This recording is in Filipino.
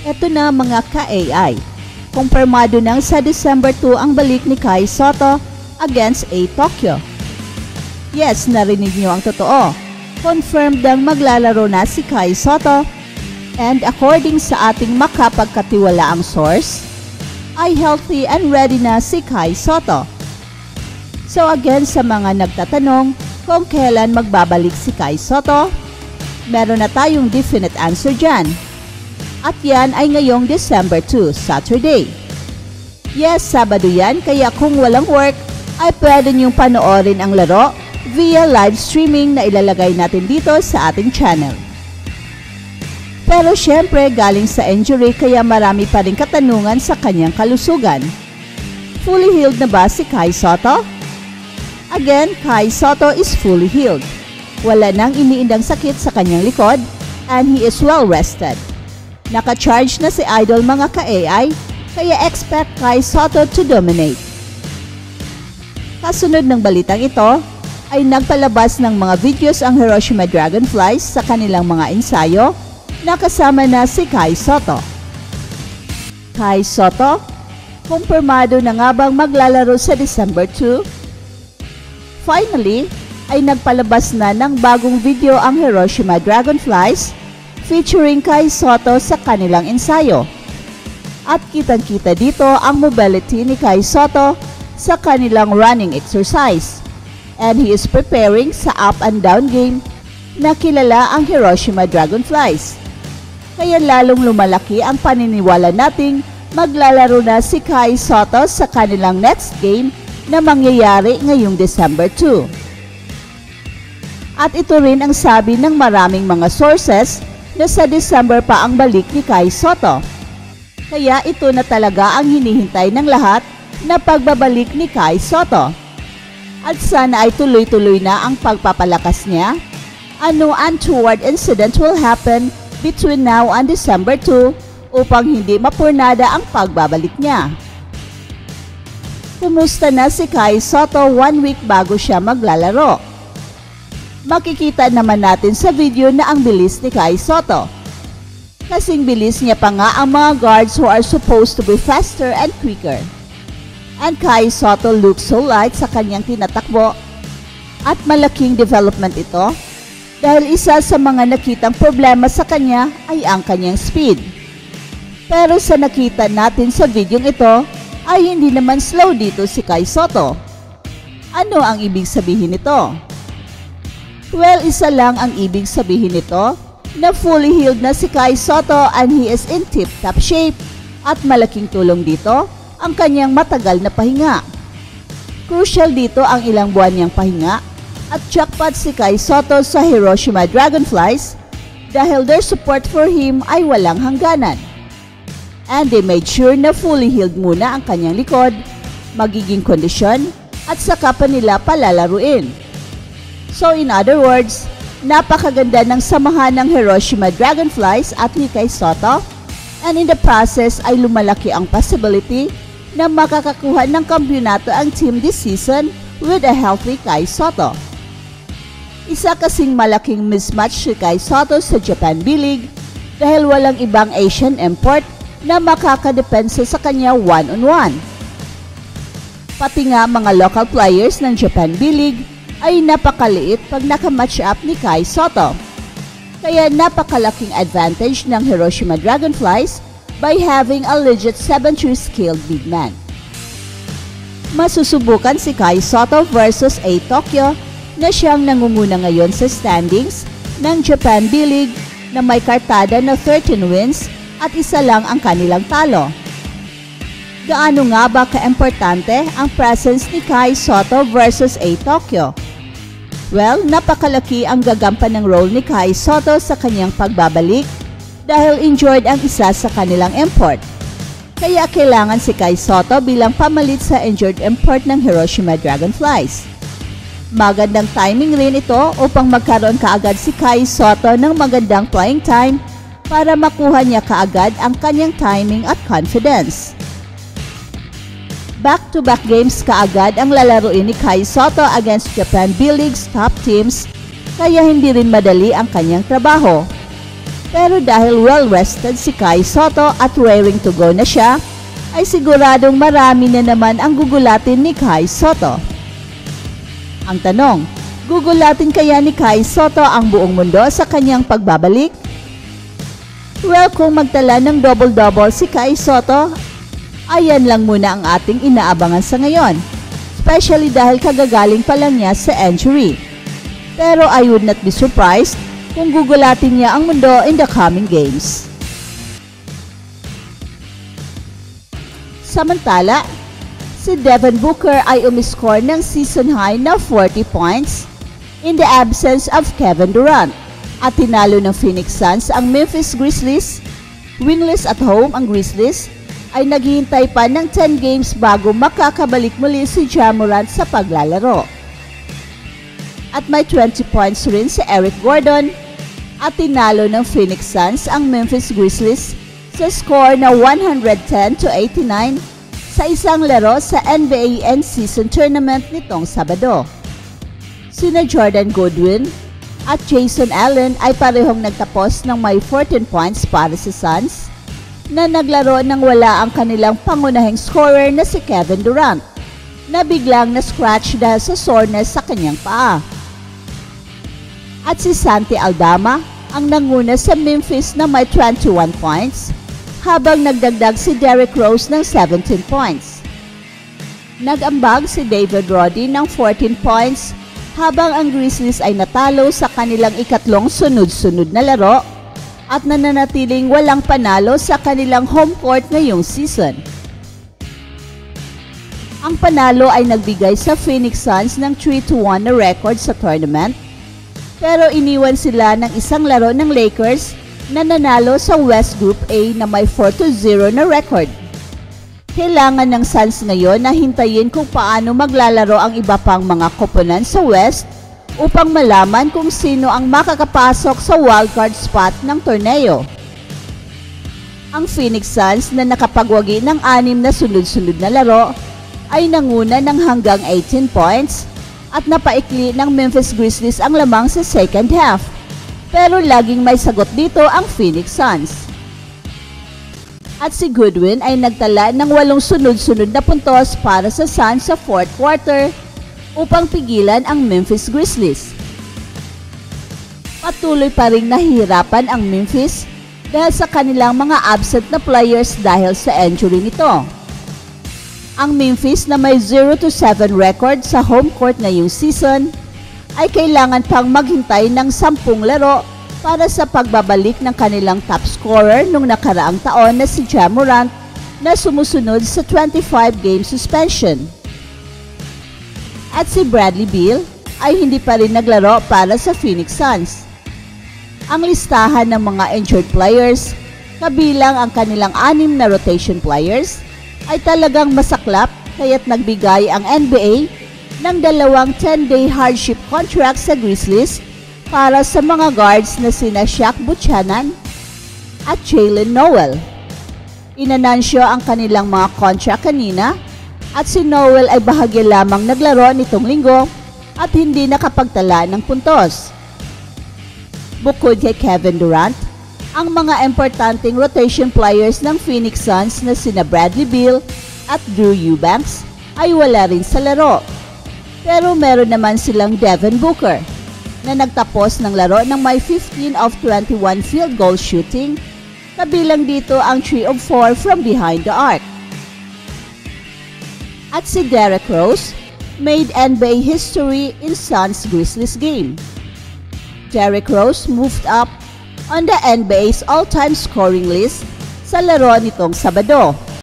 Eto na mga ka-AI. Kumpirmado nang sa December 2 ang balik ni Kai Sotto against A Tokyo. Yes, narinig niyo ang totoo. Confirmed ang maglalaro na si Kai Sotto, and according sa ating makapagkatiwalaang source, ay healthy and ready na si Kai Sotto. So again, sa mga nagtatanong kung kailan magbabalik si Kai Sotto, meron na tayong definite answer dyan. At yan ay ngayong December 2, Saturday. Yes, Sabado yan, kaya kung walang work, ay pwede niyong panoorin ang laro via live streaming na ilalagay natin dito sa ating channel. Pero syempre, galing sa injury kaya marami pa rin katanungan sa kanyang kalusugan. Fully healed na ba si Kai Sotto? Again, Kai Sotto is fully healed. Wala nang iniindang sakit sa kanyang likod and he is well rested. Naka-charge na si Idol mga ka-AI, kaya expect Kai Sotto to dominate. Kasunod ng balitang ito, ay nagpalabas ng mga videos ang Hiroshima Dragonflies sa kanilang mga ensayo na kasama na si Kai Sotto. Kai Sotto, kumpirmado na nga bang maglalaro sa December 2? Finally, ay nagpalabas na ng bagong video ang Hiroshima Dragonflies featuring Kai Sotto sa kanilang ensayo. At kitang-kita dito ang mobility ni Kai Sotto sa kanilang running exercise. And he is preparing sa up and down game na kilala ang Hiroshima Dragonflies. Kaya lalong lumalaki ang paniniwala nating maglalaro na si Kai Sotto sa kanilang next game na mangyayari ngayong December 2. At ito rin ang sabi ng maraming mga sources na sa December pa ang balik ni Kai Sotto. Kaya ito na talaga ang hinihintay ng lahat na pagbabalik ni Kai Sotto. At sana ay tuloy-tuloy na ang pagpapalakas niya. Ano untoward incident will happen between now and December 2 upang hindi mapurnada ang pagbabalik niya. Kumusta na si Kai Sotto 1 week bago siya maglalaro? Makikita naman natin sa video na ang bilis ni Kai Sotto. Kasing bilis niya pa nga ang mga guards who are supposed to be faster and quicker. And Kai Sotto looks so light sa kanyang tinatakbo. At malaking development ito dahil isa sa mga nakitang problema sa kanya ay ang kanyang speed. Pero sa nakita natin sa video ito ay hindi naman slow dito si Kai Sotto. Ano ang ibig sabihin nito? Well, isa lang ang ibig sabihin nito na fully healed na si Kai Sotto and he is in tip-top shape at malaking tulong dito ang kanyang matagal na pahinga. Crucial dito ang ilang buwan niyang pahinga at jackpot si Kai Sotto sa Hiroshima Dragonflies dahil their support for him ay walang hangganan. And they made sure na fully healed muna ang kanyang likod, magiging kondisyon at saka pa nila palalaruin. So in other words, napakaganda ng samahan ng Hiroshima Dragonflies at ni Kai Sotto, and in the process ay lumalaki ang possibility na makakakuha ng kampiyonato ang team this season with a healthy Kai Sotto. Isa kasing malaking mismatch si Kai Sotto sa Japan B-League dahil walang ibang Asian import na makakadepensa sa kanya one-on-one. Pati nga mga local players ng Japan B-League ay napakaliit pag nakamatch up ni Kai Sotto. Kaya napakalaking advantage ng Hiroshima Dragonflies by having a legit 7-3 skilled big man. Masusubukan si Kai Sotto versus A Tokyo na siyang nangunguna ngayon sa standings ng Japan B-League na may kartada na 13 wins at isa lang ang kanilang talo. Gaano nga ba kaimportante ang presence ni Kai Sotto versus A Tokyo? Well, napakalaki ang gagampan ng role ni Kai Sotto sa kanyang pagbabalik dahil injured ang isa sa kanilang import. Kaya kailangan si Kai Sotto bilang pamalit sa injured import ng Hiroshima Dragonflies. Magandang timing rin ito upang magkaroon kaagad si Kai Sotto ng magandang playing time para makuha niya kaagad ang kanyang timing at confidence. Back-to-back games kaagad ang lalaruin ni Kai Sotto against Japan B-League's top teams kaya hindi rin madali ang kanyang trabaho. Pero dahil well-rested si Kai Sotto at raring to go na siya, ay siguradong marami na naman ang gugulatin ni Kai Sotto. Ang tanong, gugulatin kaya ni Kai Sotto ang buong mundo sa kanyang pagbabalik? Well, kung magtala ng double-double si Kai Sotto, ayan lang muna ang ating inaabangan sa ngayon, especially dahil kagagaling pa lang niya sa injury. Pero I would not be surprised kung gugulatin niya ang mundo in the coming games. Samantala, si Devin Booker ay umiscore ng season high na 40 points in the absence of Kevin Durant at tinalo ng Phoenix Suns ang Memphis Grizzlies. Winless at home ang Grizzlies ay naghihintay pa ng 10 games bago makakabalik muli si Ja Morant sa paglalaro. At may 20 points rin si Eric Gordon at tinalo ng Phoenix Suns ang Memphis Grizzlies sa score na 110-89 sa isang laro sa NBA end season tournament nitong Sabado. Sina Jordan Goodwin at Jason Allen ay parehong nagtapos ng may 14 points para sa Suns na naglaro nang wala ang kanilang pangunahing scorer na si Kevin Durant na biglang na-scratch dahil sa soreness sa kanyang paa. At si Santi Aldama ang nanguna sa Memphis na may 21 points habang nagdagdag si Derrick Rose ng 17 points. Nag-ambag si David Roddy ng 14 points habang ang Grizzlies ay natalo sa kanilang ikatlong sunod-sunod na laro at nananatiling walang panalo sa kanilang home court ngayong season. Ang panalo ay nagbigay sa Phoenix Suns ng 3-1 na record sa tournament, pero iniwan sila ng isang laro ng Lakers na nanalo sa West Group A na may 4-0 na record. Kailangan ng Suns ngayon na hintayin kung paano maglalaro ang iba pang mga koponan sa West upang malaman kung sino ang makakapasok sa wildcard spot ng torneo. Ang Phoenix Suns na nakapagwagi ng 6 na sunod-sunod na laro ay nanguna ng hanggang 18 points at napaikli ng Memphis Grizzlies ang lamang sa second half. Pero laging may sagot dito ang Phoenix Suns. At si Goodwin ay nagtala ng 8 sunod-sunod na puntos para sa Suns sa fourth quarter upang pigilan ang Memphis Grizzlies. Patuloy pa ring nahihirapan ang Memphis dahil sa kanilang mga absent na players dahil sa injury nito. Ang Memphis na may 0-7 record sa home court ngayong season ay kailangan pang maghintay ng 10 laro para sa pagbabalik ng kanilang top scorer nung nakaraang taon na si Ja Morant na sumusunod sa 25-game suspension. At si Bradley Beal ay hindi pa rin naglaro para sa Phoenix Suns. Ang listahan ng mga injured players, kabilang ang kanilang 6 na rotation players, ay talagang masaklap kaya't nagbigay ang NBA ng 2 10-day hardship contract sa Grizzlies para sa mga guards na sina Shaq Buchanan at Jaylen Nowell. Inanunsyo ang kanilang mga contract kanina at si Nowell ay bahagya lamang naglaro nitong linggo at hindi nakapagtala ng puntos. Bukod kay Kevin Durant, ang mga importanteng rotation players ng Phoenix Suns na sina Bradley Beal at Drew Eubanks ay wala rin sa laro. Pero meron naman silang Devin Booker na nagtapos ng laro ng may 15 of 21 field goal shooting, kabilang dito ang 3 of 4 from behind the arc. At si Derrick Rose made NBA history in Suns-Grizzlies game. Derrick Rose moved up on the NBA's all-time scoring list sa laro nitong Sabado.